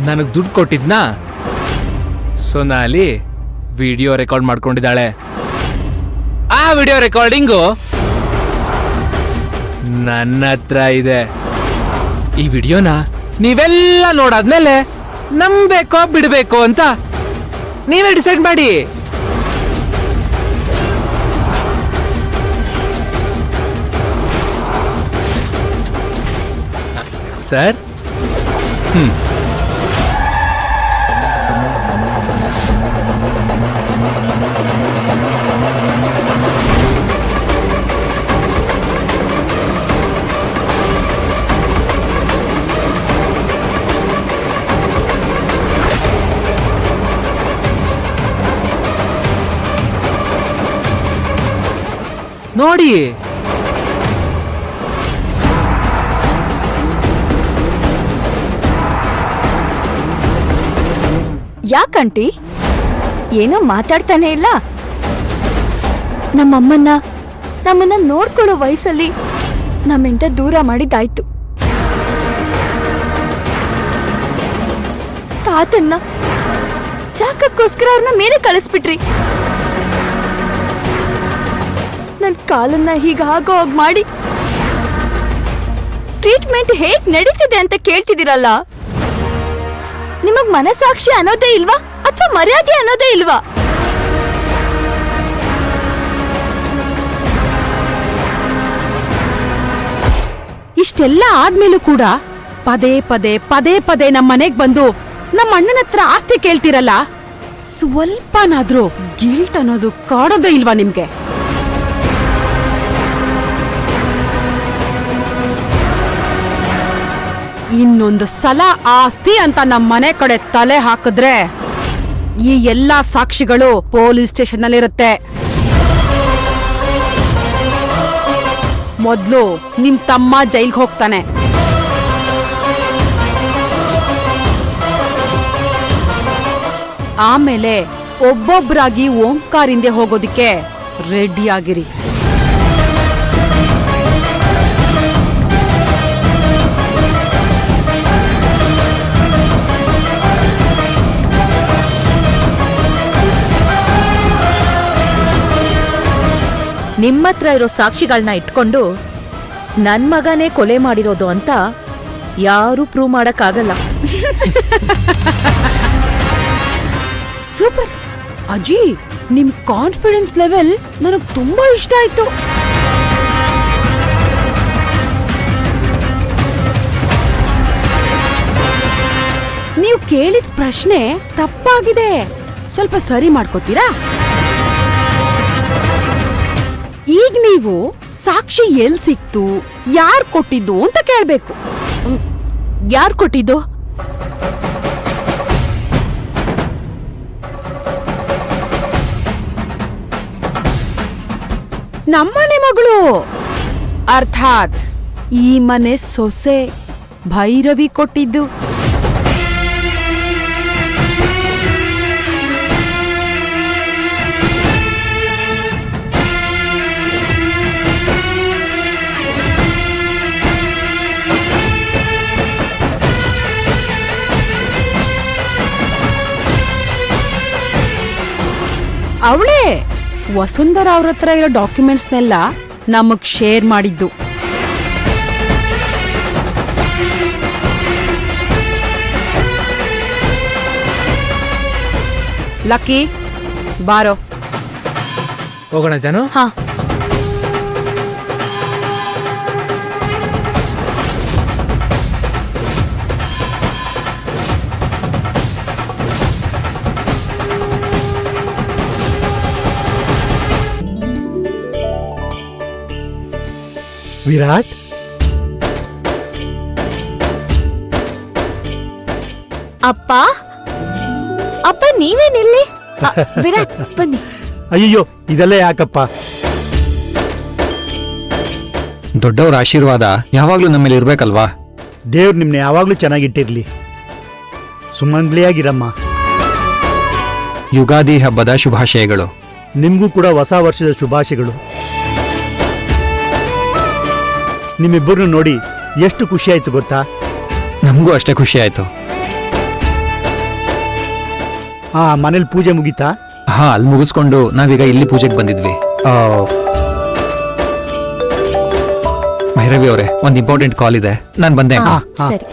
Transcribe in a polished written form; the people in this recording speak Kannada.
ನನಗ್ ದುಡ್ಡು ಕೊಟ್ಟಿದ್ನಾ ಸೊನಾಲಿ ವಿಡಿಯೋ ರೆಕಾರ್ಡ್ ಮಾಡ್ಕೊಂಡಿದ್ದಾಳೆ. ಆ ವಿಡಿಯೋ ರೆಕಾರ್ಡಿಂಗು ನನ್ನ ಹತ್ರ ಇದೆ. ಈ ವಿಡಿಯೋನ ನೀವೆಲ್ಲ ನೋಡಾದ್ಮೇಲೆ ನಂಬೇಕೋ ಬಿಡ್ಬೇಕು ಅಂತ ನೀವೇ ಡಿಸೈಡ್ ಮಾಡಿ. ಸರ್ ನೋಡಿ, ಯಾಕಂಟಿ ಏನೋ ಮಾತಾಡ್ತಾನೆ ಇಲ್ಲ? ನಮ್ಮನ್ನ ನೋಡ್ಕೊಳ್ಳೋ ವಯಸ್ಸಲ್ಲಿ ನಮ್ಮಿಂದ ದೂರ ಮಾಡಿದ್ದಾಯ್ತು. ತಾತನ್ನ ಜಾಗಕ್ಕೋಸ್ಕರ ಅವ್ರನ್ನ ಮೇಲೆ ಕಳಿಸ್ಬಿಟ್ರಿ. ನನ್ ಕಾಲನ್ನ ಹೀಗಾಗೋ ಹೋಗ್ ಮಾಡಿ ಟ್ರೀಟ್ಮೆಂಟ್ ಹೇಗ್ ನಡೀತಿದೆ ಅಂತ ಕೇಳ್ತಿದ್ದೀರಲ್ಲ, ನಿಮಗ್ ಮನಸಾಕ್ಷಿ ಅನ್ನೋದೇ ಇಲ್ವಾ ಅಥವಾ ಮರ್ಯಾದೆ ಅನ್ನೋದೇ ಇಲ್ವಾ? ಇಷ್ಟೆಲ್ಲ ಆದ್ಮೇಲೂ ಕೂಡ ಪದೇ ಪದೇ ಪದೇ ಪದೇ ನಮ್ಮ ಮನೆಗ್ ಬಂದು ನಮ್ಮ ಅಣ್ಣನ ಹತ್ರ ಆಸ್ತಿ ಕೇಳ್ತಿರಲ್ಲ, ಸ್ವಲ್ಪನಾದ್ರೂ ಗಿಲ್ಟ್ ಅನ್ನೋದು ಕಾಡೋದೇ ಇಲ್ವಾ ನಿಮ್ಗೆ? ಇನ್ನೊಂದು ಸಲ ಆಸ್ತಿ ಅಂತ ನಮ್ಮ ಮನೆ ಕಡೆ ತಲೆ ಹಾಕಿದ್ರೆ ಈ ಎಲ್ಲಾ ಸಾಕ್ಷಿಗಳು ಪೊಲೀಸ್ ಸ್ಟೇಷನ್ ನಲ್ಲಿರುತ್ತೆ. ಮೊದ್ಲು ನಿಮ್ ತಮ್ಮ ಜೈಲ್ಗೆ ಹೋಗ್ತಾನೆ. ಆಮೇಲೆ ಒಬ್ಬೊಬ್ರಾಗಿ ಓಂಕಾರ್ ಹಿಂದೆ ಹೋಗೋದಿಕ್ಕೆ ರೆಡಿ ಆಗಿರಿ. ನಿಮ್ಮತ್ರ ಇರೋ ಸಾಕ್ಷಿಗಳನ್ನ ಇಟ್ಕೊಂಡು ನನ್ ಮಗನೇ ಕೊಲೆ ಮಾಡಿರೋದು ಅಂತ ಯಾರೂ ಪ್ರೂವ್ ಮಾಡಕ್ಕಾಗಲ್ಲ. ಸೂಪರ್ ಅಜಿ, ನಿಮ್ ಕಾನ್ಫಿಡೆನ್ಸ್ ಲೆವೆಲ್ ನನಗ್ ತುಂಬಾ ಇಷ್ಟ ಆಯ್ತು. ನೀವು ಕೇಳಿದ ಪ್ರಶ್ನೆ ತಪ್ಪಾಗಿದೆ, ಸ್ವಲ್ಪ ಸರಿ ಮಾಡ್ಕೋತೀರಾ? ಈಗ ನೀವು ಸಾಕ್ಷಿ ಎಲ್ ಸಿಕ್ತು, ಯಾರ್ ಕೊಟ್ಟಿದ್ದು ಅಂತ ಕೇಳ್ಬೇಕು. ಯಾರ್ ಕೊಟ್ಟಿದ್ದು? ನಮ್ಮನೆ ಮಗಳು, ಅರ್ಥಾತ್ ಈ ಮನೆ ಸೊಸೆ ಭೈರವಿ ಕೊಟ್ಟಿದ್ದು. ಅವಳೇ ವಸುಂಧರಾ ಅವ್ರ ಹತ್ರ ಇರೋ ಡಾಕ್ಯುಮೆಂಟ್ಸ್ನೆಲ್ಲ ನಮಗ್ ಶೇರ್ ಮಾಡಿದ್ದು. ಲಕ್ಕಿ ಬಾರೋ ಹೋಗೋಣ ಜಾನು. ಹಾ, ವಿರಾಟ್, ಅಪ್ಪ ಅಪ್ಪ ನೀವೇನಿಲ್ಲಿ? ವಿರಾಟ್ ಬನ್ನಿ. ಅಯ್ಯೋ ಇದೆಲ್ಲ ಯಾಕಪ್ಪ? ದೊಡ್ಡವರ ಆಶೀರ್ವಾದ ಯಾವಾಗ್ಲೂ ನಮ್ಮಲ್ಲಿ ಇರ್ಬೇಕಲ್ವಾ? ದೇವ್ರು ನಿಮ್ನ ಯಾವಾಗ್ಲೂ ಚೆನ್ನಾಗಿಟ್ಟಿರ್ಲಿ. ಸುಮಂಗ್ಲಿಯಾಗಿರಮ್ಮ. ಯುಗಾದಿ ಹಬ್ಬದ ಶುಭಾಶಯಗಳು. ನಿಮ್ಗೂ ಕೂಡ ಹೊಸ ವರ್ಷದ ಶುಭಾಶಯಗಳು. ನಿಮ್ಮಿಬ್ಬರನ್ನು ನೋಡಿ ಎಷ್ಟು ಖುಷಿ ಆಯ್ತು ಗೊತ್ತಾ? ನಮಗೂ ಅಷ್ಟೇ ಖುಷಿ ಆಯ್ತು. ಹಾ ಮನೇಲಿ ಪೂಜೆ ಮುಗೀತಾ? ಹಾ ಅಲ್ಲಿ ಮುಗಿಸ್ಕೊಂಡು ನಾವೀಗ ಇಲ್ಲಿ ಪೂಜೆಗೆ ಬಂದಿದ್ವಿ. ಭೈರವಿ ಅವರೇ, ಒಂದು ಇಂಪಾರ್ಟೆಂಟ್ ಕಾಲ್ ಇದೆ, ನಾನು ಬಂದೆ. ಹಾ. ಸರಿ